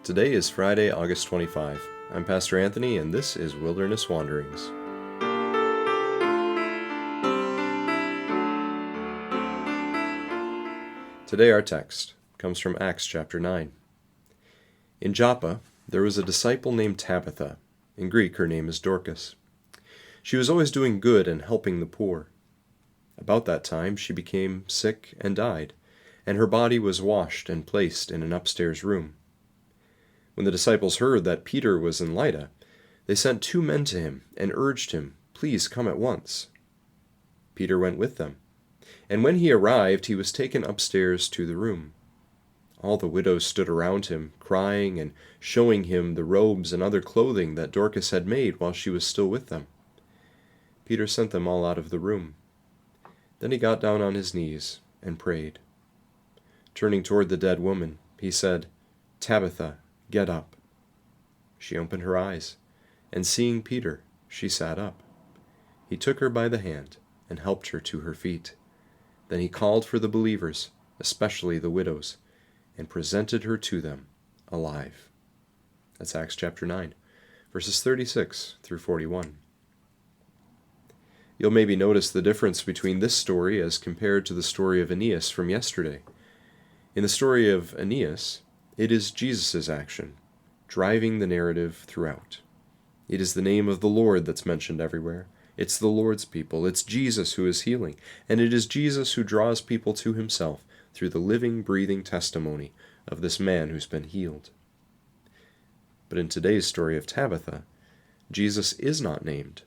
Today is Friday, August 25. I'm Pastor Anthony, and this is Wilderness Wanderings. Today our text comes from Acts chapter 9. In Joppa, there was a disciple named Tabitha. In Greek, her name is Dorcas. She was always doing good and helping the poor. About that time, she became sick and died, and her body was washed and placed in an upstairs room. When the disciples heard that Peter was in Lydda, they sent 2 men to him and urged him, "Please come at once." Peter went with them, and when he arrived, he was taken upstairs to the room. All the widows stood around him, crying and showing him the robes and other clothing that Dorcas had made while she was still with them. Peter sent them all out of the room. Then he got down on his knees and prayed. Turning toward the dead woman, he said, "Tabitha, get up." She opened her eyes, and seeing Peter, she sat up. He took her by the hand and helped her to her feet. Then he called for the believers, especially the widows, and presented her to them alive. That's Acts chapter 9, verses 36 through 41. You'll maybe notice the difference between this story as compared to the story of Aeneas from yesterday. In the story of Aeneas, it is Jesus' action, driving the narrative throughout. It is the name of the Lord that's mentioned everywhere. It's the Lord's people. It's Jesus who is healing. And it is Jesus who draws people to himself through the living, breathing testimony of this man who's been healed. But in today's story of Tabitha, Jesus is not named.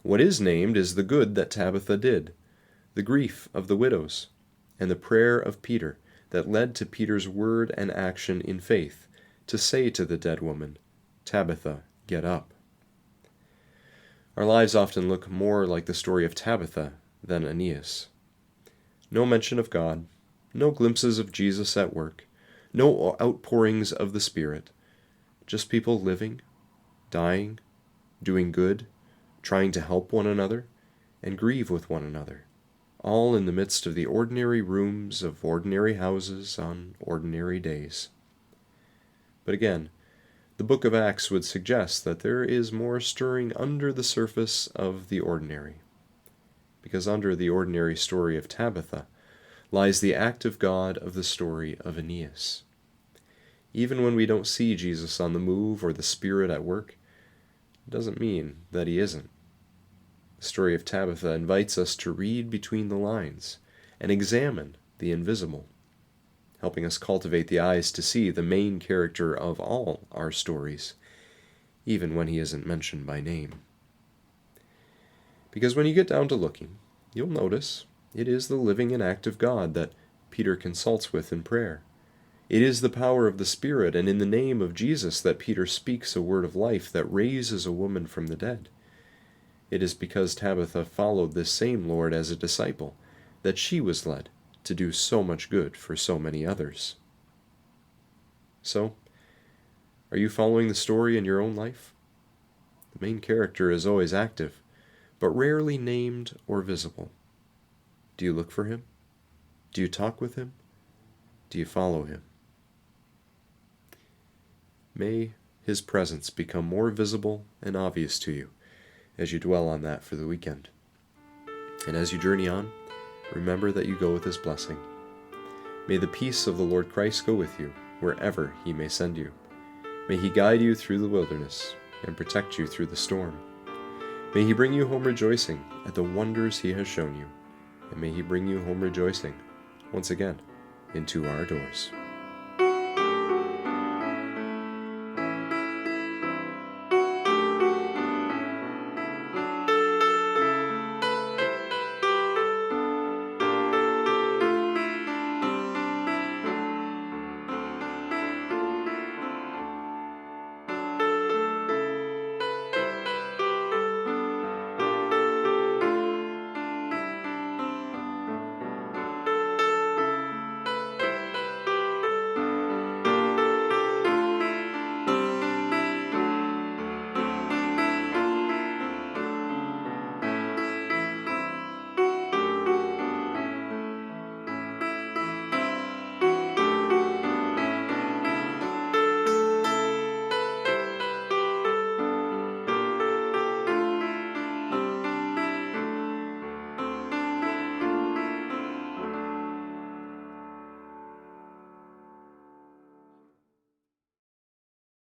What is named is the good that Tabitha did, the grief of the widows, and the prayer of Peter that led to Peter's word and action in faith to say to the dead woman, "Tabitha, get up." Our lives often look more like the story of Tabitha than Aeneas. No mention of God, no glimpses of Jesus at work, no outpourings of the Spirit, just people living, dying, doing good, trying to help one another, and grieve with one another, all in the midst of the ordinary rooms of ordinary houses on ordinary days. But again, the book of Acts would suggest that there is more stirring under the surface of the ordinary, because under the ordinary story of Tabitha lies the active God of the story of Aeneas. Even when we don't see Jesus on the move or the Spirit at work, it doesn't mean that he isn't. The story of Tabitha invites us to read between the lines and examine the invisible, helping us cultivate the eyes to see the main character of all our stories, even when he isn't mentioned by name. Because when you get down to looking, you'll notice it is the living and active God that Peter consults with in prayer. It is the power of the Spirit and in the name of Jesus that Peter speaks a word of life that raises a woman from the dead. It is because Tabitha followed this same Lord as a disciple that she was led to do so much good for so many others. So, are you following the story in your own life? The main character is always active, but rarely named or visible. Do you look for him? Do you talk with him? Do you follow him? May his presence become more visible and obvious to you as you dwell on that for the weekend. And as you journey on, remember that you go with his blessing. May the peace of the Lord Christ go with you wherever he may send you. May he guide you through the wilderness and protect you through the storm. May he bring you home rejoicing at the wonders he has shown you. And may he bring you home rejoicing once again into our doors.